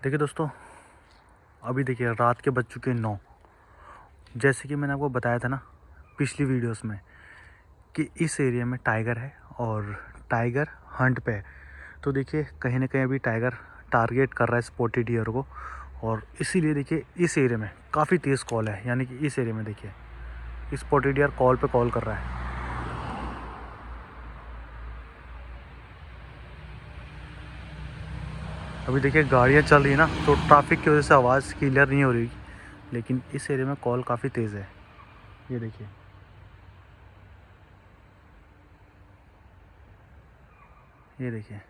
देखिए दोस्तों, अभी देखिए रात के बज चुके हैं 9। जैसे कि मैंने आपको बताया था ना पिछली वीडियोस में कि इस एरिया में टाइगर है और टाइगर हंट पे है। तो देखिए कहीं ना कहीं अभी टाइगर टारगेट कर रहा है स्पॉटेड डियर को, और इसीलिए देखिए इस एरिया में काफ़ी तेज़ कॉल है। यानी कि इस एरिया में देखिए स्पॉटेड डियर कॉल पे कॉल कर रहा है। अभी देखिए गाड़ियाँ चल रही है ना, तो ट्रैफिक की वजह से आवाज़ क्लियर नहीं हो रही, लेकिन इस एरिया में कॉल काफ़ी तेज़ है। ये देखिए, ये देखिए,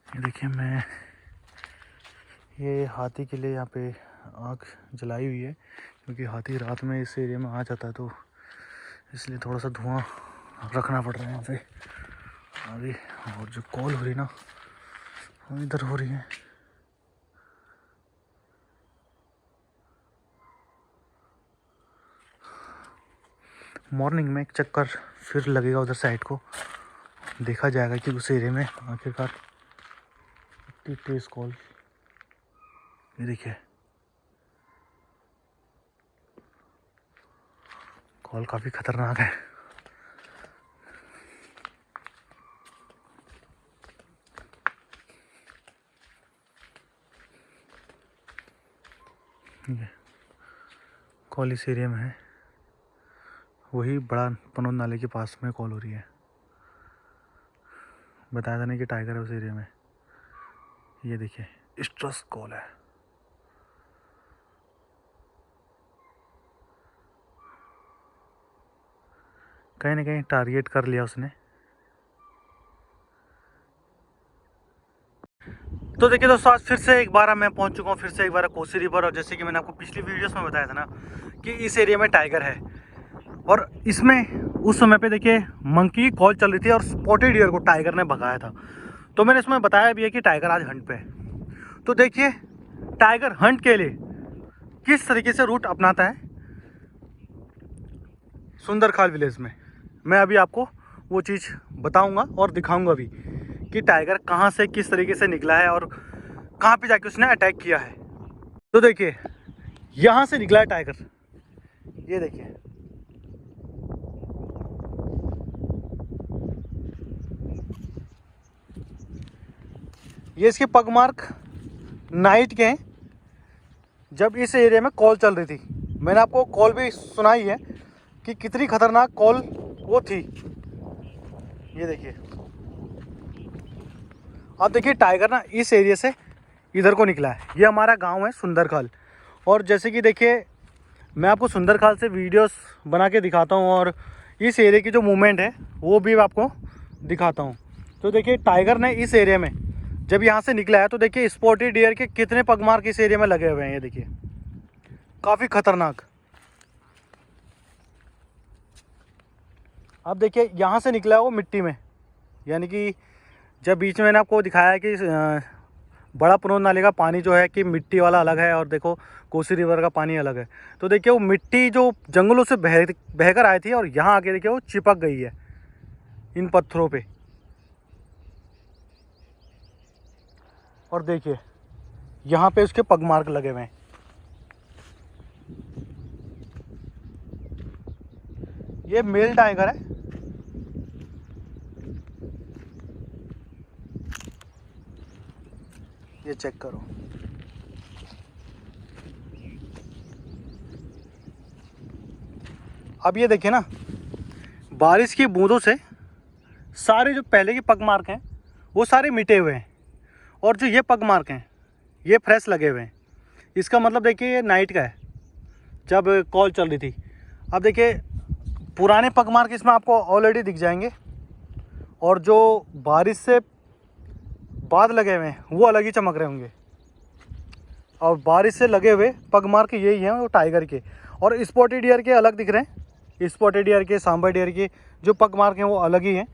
ये देखिए। मैं ये हाथी के लिए यहाँ पे आग जलाई हुई है, क्योंकि हाथी रात में इस एरिया में आ जाता है, तो इसलिए थोड़ा सा धुआं रखना पड़ रहा है यहाँ पे अभी। और जो कॉल हो रही ना वो इधर हो रही है। मॉर्निंग में एक चक्कर फिर लगेगा उधर साइड को, देखा जाएगा कि उस एरिया में आखिरकार इतनी तेज़ कॉल। ये देखिए कॉल काफ़ी ख़तरनाक है। ये कॉल इस एरिया में है, वही बड़ा पनोद नाले के पास में कॉल हो रही है। बताया था नहीं कि टाइगर है उस एरिया में। ये देखिए स्ट्रेस कॉल है। कहीं ना कहीं टारगेट कर लिया उसने। तो देखिए दोस्तों, आज फिर से एक बार मैं पहुंच चुका हूं फिर से एक बार कोसी रिवर। और जैसे कि मैंने आपको पिछली वीडियोस में बताया था ना कि इस एरिया में टाइगर है, और इसमें उस समय पे देखिए मंकी कॉल चल रही थी और स्पॉटेड डियर को टाइगर ने भगाया था। तो मैंने इसमें बताया भी है कि टाइगर आज हंट पे है। तो देखिए टाइगर हंट के लिए किस तरीके से रूट अपनाता है सुंदरखाल विलेज में, मैं अभी आपको वो चीज़ बताऊंगा और दिखाऊंगा भी कि टाइगर कहाँ से किस तरीके से निकला है और कहाँ पे जाके उसने अटैक किया है। तो देखिए यहाँ से निकला है टाइगर। ये देखिए, ये इसके पग मार्क नाइट के हैं, जब इस एरिया में कॉल चल रही थी। मैंने आपको कॉल भी सुनाई है कि कितनी खतरनाक कॉल वो थी। ये देखिए, अब देखिए टाइगर ना इस एरिया से इधर को निकला है। ये हमारा गांव है सुंदरखाल, और जैसे कि देखिए मैं आपको सुंदरखाल से वीडियोस बना के दिखाता हूँ, और इस एरिया की जो मूवमेंट है वो भी आपको दिखाता हूँ। तो देखिए टाइगर ने इस एरिया में जब यहाँ से निकला है, तो देखिए स्पॉटेड डियर के कितने पगमार्क इस एरिया में लगे हुए हैं। ये देखिए काफ़ी खतरनाक। अब देखिए यहाँ से निकला है वो मिट्टी में, यानी कि जब बीच में मैंने आपको दिखाया है कि बड़ा पनोद नाले का पानी जो है कि मिट्टी वाला अलग है, और देखो कोसी रिवर का पानी अलग है। तो देखिए वो मिट्टी जो जंगलों से बहकर आई थी, और यहाँ आके देखिए वो चिपक गई है इन पत्थरों पे। और देखिए यहाँ पे उसके पग मार्क लगे हुए हैं। ये मेल टाइगर है। ये चेक करो, अब ये देखिए ना, बारिश की बूंदों से सारे जो पहले के पग मार्क हैं वो सारे मिटे हुए हैं, और जो ये पग मार्क हैं ये फ्रेश लगे हुए हैं। इसका मतलब देखिए ये नाइट का है जब कॉल चल रही थी। अब देखिए पुराने पग मार्क इसमें आपको ऑलरेडी दिख जाएंगे, और जो बारिश से बाद लगे हुए हैं वो अलग ही चमक रहे होंगे। और बारिश से लगे हुए पग मार्क यही हैं वो टाइगर के, और स्पॉटेड डियर के अलग दिख रहे हैं। स्पॉटेड डियर के, सांबर डियर के जो पग मार्क हैं वो अलग ही हैं।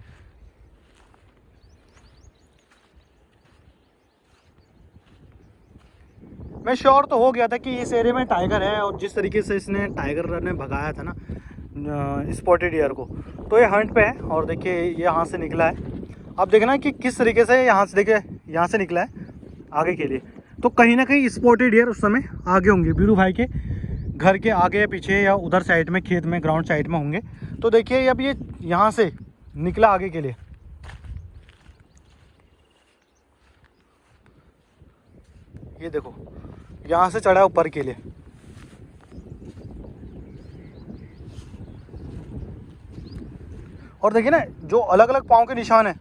मैं श्योर तो हो गया था कि इस एरिया में टाइगर है, और जिस तरीके से इसने टाइगर ने भगाया था ना स्पॉटेड डियर को, तो ये हंट पे है। और देखिए ये यहाँ से निकला है, अब देखना कि किस तरीके से यहाँ से, देखिए यहाँ से निकला है आगे के लिए। तो कहीं ना कहीं स्पॉटेड डियर उस समय आगे होंगे, बीरू भाई के घर के आगे या पीछे या उधर साइड में, खेत में, ग्राउंड साइड में होंगे। तो देखिए अब ये यहाँ से निकला आगे के लिए, ये देखो यहाँ से चढ़ा ऊपर के लिए। और देखिए ना जो अलग अलग पाँव के निशान हैं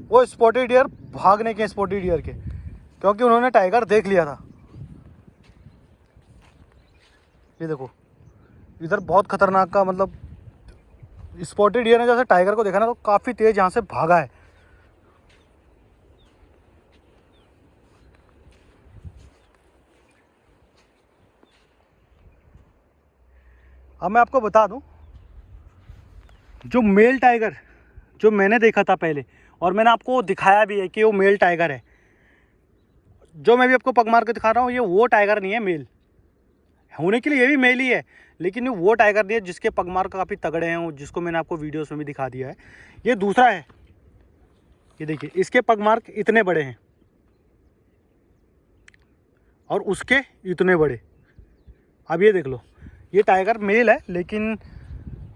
वो स्पॉटेड डियर भागने के, स्पॉटेड डियर के, क्योंकि उन्होंने टाइगर देख लिया था। ये देखो इधर बहुत खतरनाक का, मतलब स्पॉटेड डियर ने जैसे टाइगर को देखा ना तो काफ़ी तेज यहाँ से भागा है। अब मैं आपको बता दूं, जो मेल टाइगर जो मैंने देखा था पहले, और मैंने आपको दिखाया भी है कि वो मेल टाइगर है, जो मैं भी आपको पग मार के दिखा रहा हूँ, ये वो टाइगर नहीं है। मेल होने के लिए ये भी मेल ही है, लेकिन वो टाइगर नहीं है जिसके पग मार काफ़ी तगड़े हैं, जिसको मैंने आपको वीडियोस में भी दिखा दिया है। ये दूसरा है, ये देखिए इसके पग मार्क इतने बड़े हैं और उसके इतने बड़े। अब ये देख लो, ये टाइगर मेल है, लेकिन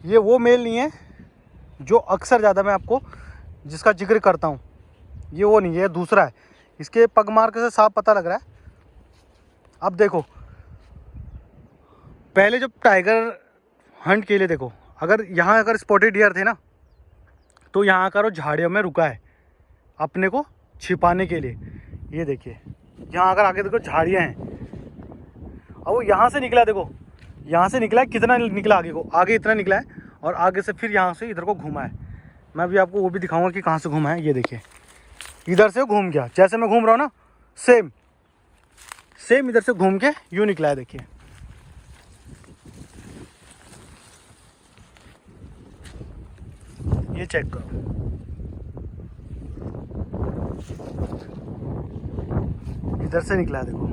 ये वो मेल नहीं है जो अक्सर ज़्यादा मैं आपको जिसका जिक्र करता हूँ, ये वो नहीं है, दूसरा है। इसके पग मार्क से साफ पता लग रहा है। अब देखो पहले जब टाइगर हंट के लिए देखो, अगर यहाँ अगर स्पॉटेड डियर थे ना तो यहाँ आकर वो झाड़ियों में रुका है अपने को छिपाने के लिए। ये देखिए यहाँ अगर आगे देखो झाड़ियाँ हैं, और वो यहाँ से निकला, देखो यहाँ से निकला है, कितना निकला आगे को, आगे इतना निकला है, और आगे से फिर यहाँ से इधर को घूमा है। मैं अभी आपको वो भी दिखाऊंगा कि कहाँ से घूमा है। ये देखिए इधर से घूम गया, जैसे मैं घूम रहा हूँ ना सेम इधर से घूम के यूँ निकला है। देखिए ये चेक करो, इधर से निकला है, देखो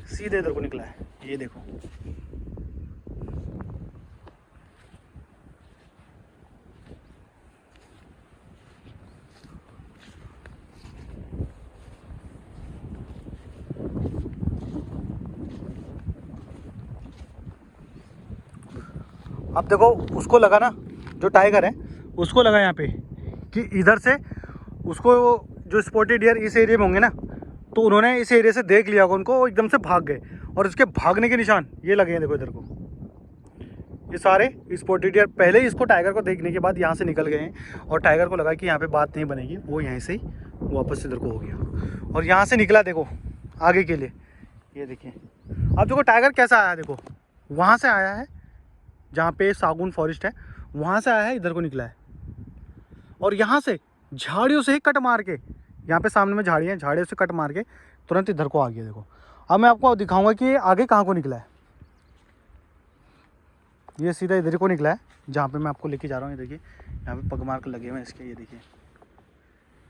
सीधे इधर को निकला है। ये देखो अब देखो उसको लगा ना, जो टाइगर है उसको लगा यहाँ पे कि इधर से उसको, जो स्पॉटेड डियर इस एरिया में होंगे ना, तो उन्होंने इस एरिया से देख लिया होगा उनको, वो एकदम से भाग गए। और उसके भागने के निशान ये लगे हैं, देखो इधर को, ये सारे स्पॉटेड डियर पहले ही इसको टाइगर को देखने के बाद यहाँ से निकल गए हैं, और टाइगर को लगा कि यहाँ पे बात नहीं बनेगी, वो यहाँ से ही वापस इधर को हो गया और यहाँ से निकला, देखो आगे के लिए। ये देखिए अब देखो टाइगर कैसा आया, देखो वहाँ से आया है जहाँ पे सागुन फॉरेस्ट है, वहाँ से आया है, इधर को निकला है, और यहाँ से झाड़ियों से ही कट मार के, यहाँ पे सामने में झाड़ियाँ हैं, झाड़ियों से कट मार के तुरंत इधर को आ गया। देखो अब मैं आपको दिखाऊंगा कि ये आगे कहाँ को निकला है। ये सीधा इधर को निकला है जहाँ पे मैं आपको लेके जा रहा हूँ। ये देखिए यहाँ पे पग मार्क लगे हुए हैं इसके, ये देखिए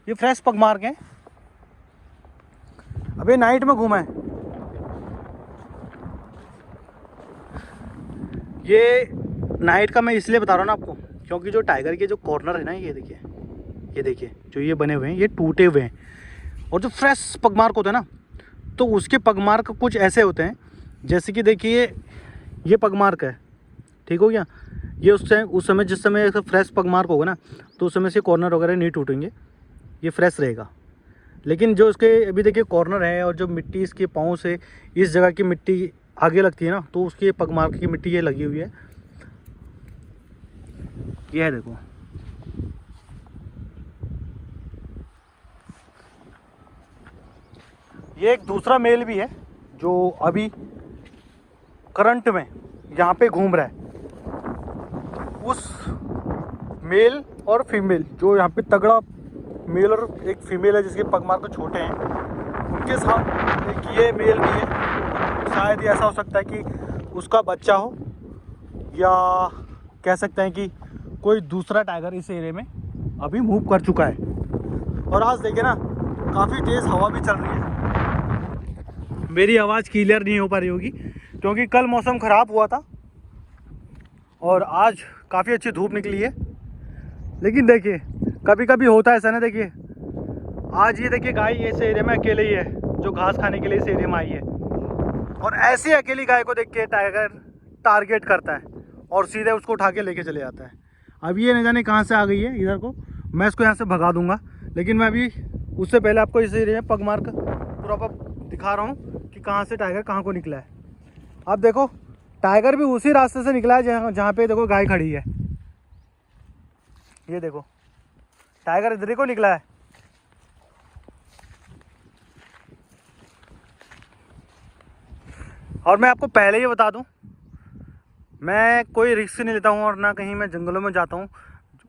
ये फ्रेश पग मार्क हैं। अब ये नाइट में घूमा है, ये नाइट का मैं इसलिए बता रहा हूँ ना आपको, क्योंकि जो टाइगर के जो कॉर्नर है ना, ये देखिए जो ये बने हुए हैं, ये टूटे हुए हैं, और जो फ्रेश पगमार्क होते हैं ना, तो उसके पगमार्क कुछ ऐसे होते हैं, जैसे कि देखिए ये पगमार्क है, ठीक हो गया। ये उस समय जिस समय फ्रेश पगमार्क होगा ना, तो उस समय से कॉर्नर वगैरह नहीं टूटेंगे, ये फ्रेश रहेगा। लेकिन जो इसके अभी देखिए कॉर्नर है, और जो मिट्टी इसके पाँव से इस जगह की मिट्टी आगे लगती है ना, तो उसकी पगमार्क की मिट्टी ये लगी हुई है, ये है देखो। ये एक दूसरा मेल भी है जो अभी करंट में यहाँ पे घूम रहा है। उस मेल और फीमेल, जो यहाँ पे तगड़ा मेल और एक फीमेल है जिसके पगमार्क छोटे हैं, उनके साथ एक ये मेल भी है। शायद ये ऐसा हो सकता है कि उसका बच्चा हो, या कह सकते हैं कि कोई दूसरा टाइगर इस एरिया में अभी मूव कर चुका है। और आज देखिए ना काफ़ी तेज़ हवा भी चल रही है। मेरी आवाज़ क्लियर नहीं हो पा रही होगी क्योंकि कल मौसम ख़राब हुआ था और आज काफ़ी अच्छी धूप निकली है। लेकिन देखिए कभी कभी होता है ऐसा ना, देखिए आज ये देखिए गाय इस एरिया में अकेले ही है जो घास खाने के लिए इस एरिया में आई है, और ऐसी अकेली गाय को देख के टाइगर टारगेट करता है और सीधे उसको उठा के लेके चले जाता है। अब ये न जाने कहाँ से आ गई है इधर को, मैं इसको यहाँ से भगा दूंगा। लेकिन मैं अभी उससे पहले आपको इस एरिया में पग मार कर प्रॉपर दिखा रहा हूँ कि कहाँ से टाइगर कहाँ को निकला है। अब देखो टाइगर भी उसी रास्ते से निकला है जहाँ पे देखो गाय खड़ी है। ये देखो टाइगर इधर ही को निकला है। और मैं आपको पहले ही बता दूं, मैं कोई रिस्क नहीं लेता हूं और ना कहीं मैं जंगलों में जाता हूं।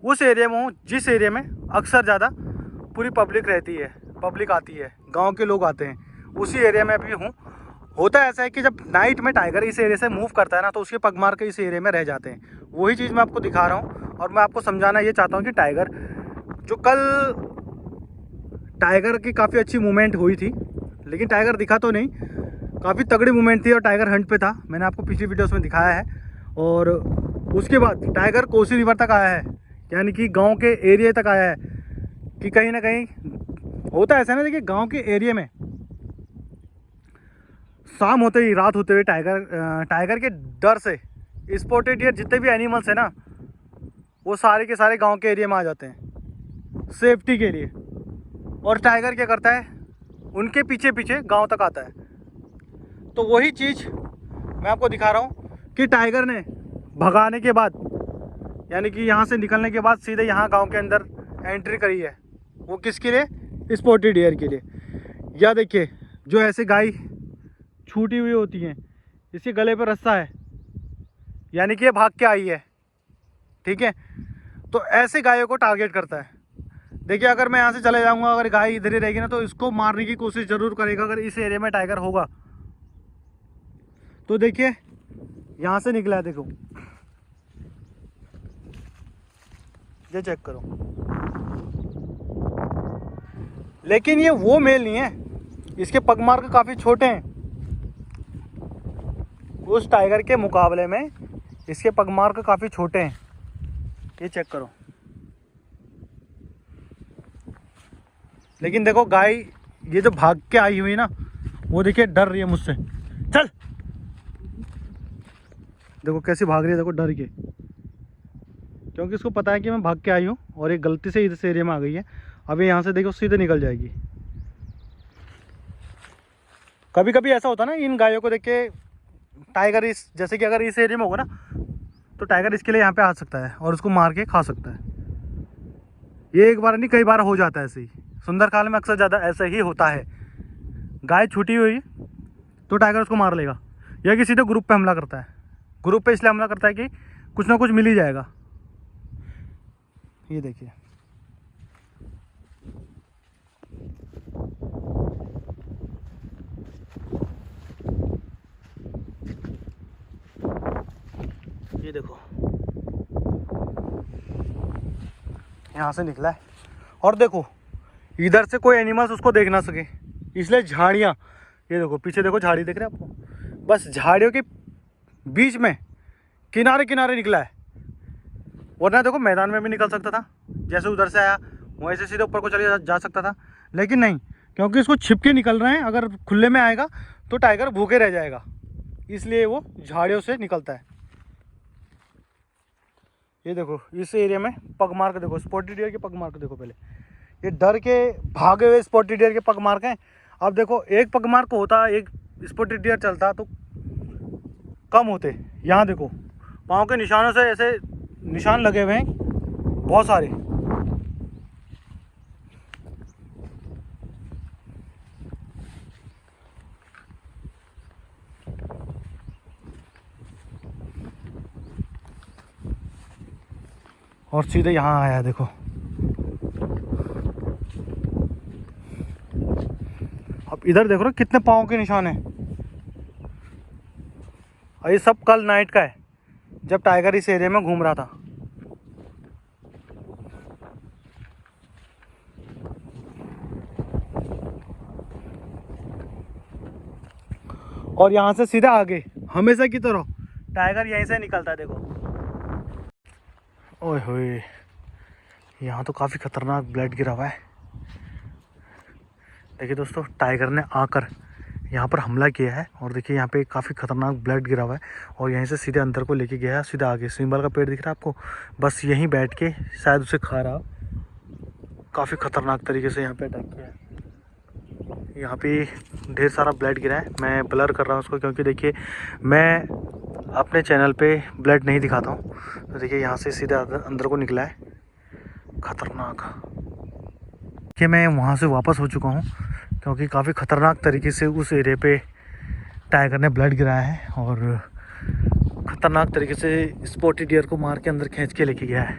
उस एरिया में हूँ जिस एरिया में अक्सर ज़्यादा पूरी पब्लिक रहती है, पब्लिक आती है, गांव के लोग आते हैं, उसी एरिया में भी हूँ। होता ऐसा है कि जब नाइट में टाइगर इस एरिया से मूव करता है ना, तो उसके पग मार के इस एरिया में रह जाते हैं। वही चीज़ मैं आपको दिखा रहा हूँ और मैं आपको समझाना ये चाहता हूँ कि टाइगर जो कल टाइगर की काफ़ी अच्छी मूवमेंट हुई थी, लेकिन टाइगर दिखा तो नहीं, काफ़ी तगड़ी मूवमेंट थी और टाइगर हंट पे था। मैंने आपको पिछली वीडियोस में दिखाया है। और उसके बाद टाइगर कोसी रिवर तक आया है, यानी कि गांव के एरिया तक आया है। कि कहीं ना कहीं होता है ऐसा ना, देखिए गांव के एरिया में शाम होते ही, रात होते हुए टाइगर के डर से स्पॉटेड डियर जितने भी एनिमल्स हैं ना, वो सारे के सारे गांव के एरिया में आ जाते हैं सेफ्टी के लिए। और टाइगर क्या करता है, उनके पीछे पीछे गांव तक आता है। तो वही चीज़ मैं आपको दिखा रहा हूँ कि टाइगर ने भगाने के बाद, यानी कि यहाँ से निकलने के बाद सीधे यहाँ गांव के अंदर एंट्री करी है। वो किसके लिए? स्पॉटेड डियर के लिए। या देखिए जो ऐसे गाय छूटी हुई होती हैं, इसके गले पर रस्सा है, यानी कि ये भाग के आई है, ठीक है। तो ऐसे गायों को टारगेट करता है। देखिए अगर मैं यहाँ से चले जाऊँगा, अगर गाय इधर ही रहेगी ना, तो इसको मारने की कोशिश ज़रूर करेगा अगर इस एरिया में टाइगर होगा। तो देखिए यहाँ से निकला है, देखो ये चेक करो। लेकिन ये वो मेल नहीं है, इसके पगमार्क काफ़ी छोटे हैं। उस टाइगर के मुकाबले में इसके पगमार्क काफ़ी छोटे हैं, ये चेक करो। लेकिन देखो गाय ये जो भाग के आई हुई ना, वो देखिए डर रही है मुझसे। चल देखो कैसी भाग रही है, देखो डर के, क्योंकि इसको पता है कि मैं भाग के आई हूँ और एक गलती से इस एरिया में आ गई है। अब ये यहाँ से देखो सीधे निकल जाएगी। कभी कभी ऐसा होता है ना, इन गायों को देख के टाइगर जैसे कि अगर इस एरिया में होगा ना, तो टाइगर इसके लिए यहाँ पे आ सकता है और उसको मार के खा सकता है। ये एक बार नहीं कई बार हो जाता है ऐसे ही। सुंदरकांड में अक्सर ज़्यादा ऐसा ही होता है। गाय छूटी हुई तो टाइगर उसको मार लेगा, या कि सीधे ग्रुप पे हमला करता है। ग्रुप पे इसलिए हमला करता है कि कुछ ना कुछ मिल ही जाएगा। ये देखिए ये देखो यहाँ से निकला है। और देखो इधर से कोई एनिमल्स उसको देख ना सके, इसलिए झाड़ियाँ, ये देखो पीछे देखो झाड़ी देख रहे हैं आपको, बस झाड़ियों के बीच में किनारे किनारे निकला है। वरना देखो मैदान में भी निकल सकता था, जैसे उधर से आया वहीं से सीधे ऊपर को चले जा सकता था। लेकिन नहीं, क्योंकि इसको छिप के निकल रहे हैं, अगर खुले में आएगा तो टाइगर भूखे रह जाएगा, इसलिए वो झाड़ियों से निकलता है। ये देखो इस एरिया में पग मार्क देखो, स्पॉटेड डियर के पग मार्क देखो। पहले ये डर के भागे हुए स्पॉटेड डियर के पग मार्क हैं। अब देखो एक पग मार्क होता, एक स्पॉटेड डियर चलता तो कम होते। यहाँ देखो पाँव के निशानों से ऐसे निशान लगे हुए हैं बहुत सारे। और सीधे यहाँ आया देखो। अब इधर देखो ना कितने पाँव के निशान हैं। और ये सब कल नाइट का है, जब टाइगर इस एरिया में घूम रहा था। और यहाँ से सीधा आगे हमेशा की तरह टाइगर यहीं से निकलता है। देखो ओए होए, यहाँ तो काफ़ी खतरनाक ब्लड गिरा हुआ है। देखिए दोस्तों, टाइगर ने आकर यहाँ पर हमला किया है और देखिए यहाँ पे काफ़ी खतरनाक ब्लड गिरा हुआ है और यहीं से सीधे अंदर को लेके गया है, सीधा आगे। सिंबल का पेड़ दिख रहा है आपको, बस यहीं बैठ के शायद उसे खा रहा। काफ़ी खतरनाक तरीके से यहाँ पे अटैक किया है। यहाँ पे ढेर सारा ब्लड गिरा है। मैं ब्लर कर रहा हूँ उसको क्योंकि देखिए मैं अपने चैनल पे ब्लड नहीं दिखाता हूँ। तो देखिए यहाँ से सीधे अंदर को निकला है, खतरनाक। कि मैं वहाँ से वापस हो चुका हूँ क्योंकि काफ़ी ख़तरनाक तरीके से उस एरिया पे टाइगर ने ब्लड गिराया है और ख़तरनाक तरीके से स्पॉटेड डियर को मार के अंदर खींच के लेके गया है।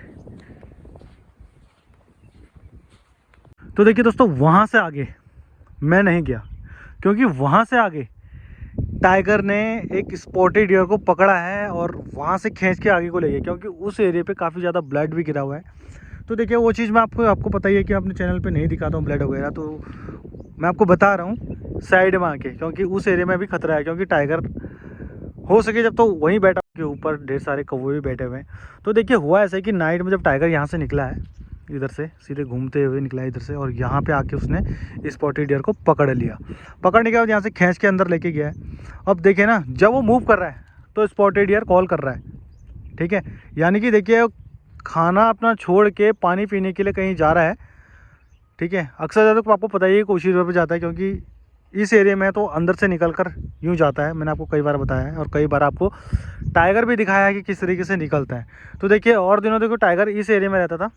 तो देखिए दोस्तों, वहाँ से आगे मैं नहीं गया क्योंकि वहाँ से आगे टाइगर ने एक स्पॉटेड डियर को पकड़ा है और वहाँ से खींच के आगे को ले गया क्योंकि उस एरिया पे काफ़ी ज़्यादा ब्लड भी गिरा हुआ है। तो देखिए वो चीज़ मैं आपको पता ही है कि अपने चैनल पे नहीं दिखाता हूँ ब्लड वगैरह, तो मैं आपको बता रहा हूँ साइड में आके क्योंकि उस एरिया में भी खतरा है। क्योंकि टाइगर हो सके जब तो वहीं बैठा के ऊपर ढेर सारे कौवे भी बैठे हुए हैं। तो देखिए हुआ ऐसा है कि नाइट में जब टाइगर यहाँ से निकला है, इधर से सीधे घूमते हुए निकला है इधर से, और यहाँ पे आके उसने स्पॉटेड डियर को पकड़ लिया। पकड़ने के बाद यहाँ से खींच के अंदर लेके गया है। अब देखिए ना, जब वो मूव कर रहा है तो स्पॉटेड डियर कॉल कर रहा है, ठीक है। यानी कि देखिए खाना अपना छोड़ के पानी पीने के लिए कहीं जा रहा है, ठीक है। अक्सर ज़्यादा तो आपको पता ही है कोशी रिवर पे जाता है क्योंकि इस एरिया में तो अंदर से निकल कर यूँ जाता है। मैंने आपको कई बार बताया है और कई बार आपको टाइगर भी दिखाया है कि किस तरीके से निकलता है। तो देखिए और दिनों देखो टाइगर इस एरिया में रहता था,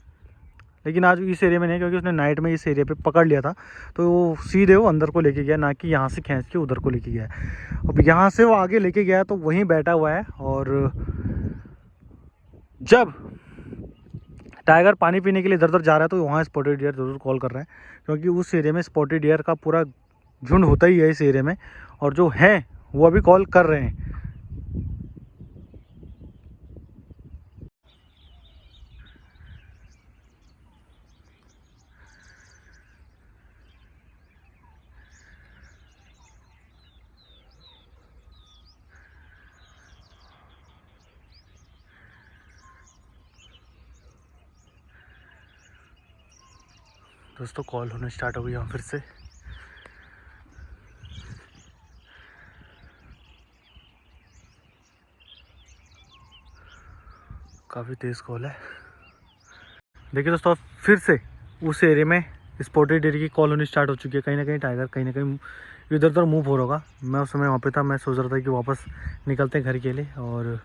लेकिन आज इस एरिया में नहीं क्योंकि उसने नाइट में इस एरिया पे पकड़ लिया था। तो वो सीधे वो अंदर को लेके गया, ना कि यहाँ से खींच के उधर को लेके गया। अब यहाँ से वो आगे लेके गया तो वहीं बैठा हुआ है और जब टाइगर पानी पीने के लिए इधर उधर जा रहा है तो वहाँ स्पॉटेड डियर ज़रूर कॉल कर रहा है क्योंकि उस एरिया में स्पॉटेड डियर का पूरा झुंड होता ही है इस एरिया में, और जो है वो अभी कॉल कर रहे हैं। दोस्तों कॉल होने स्टार्ट हो गई फिर से। काफ़ी तेज़ कॉल है। देखिए दोस्तों, फिर से उस एरिया में स्पॉटेड डियर की कॉल होनी स्टार्ट हो चुकी है। कहीं ना कहीं टाइगर कहीं ना कहीं इधर उधर मूव हो रहा होगा। मैं उस समय वहाँ पे था, मैं सोच रहा था कि वापस निकलते हैं घर के लिए, और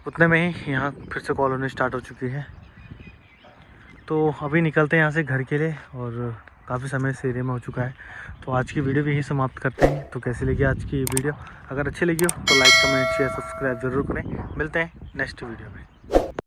उतने में ही यहाँ फिर से कॉल होने स्टार्ट हो चुकी है। तो अभी निकलते हैं यहाँ से घर के लिए और काफ़ी समय इस एरिया में हो चुका है। तो आज की वीडियो भी यहीं समाप्त करते हैं। तो कैसी लगी आज की वीडियो? अगर अच्छी लगी हो तो लाइक कमेंट शेयर सब्सक्राइब जरूर करें। मिलते हैं नेक्स्ट वीडियो में।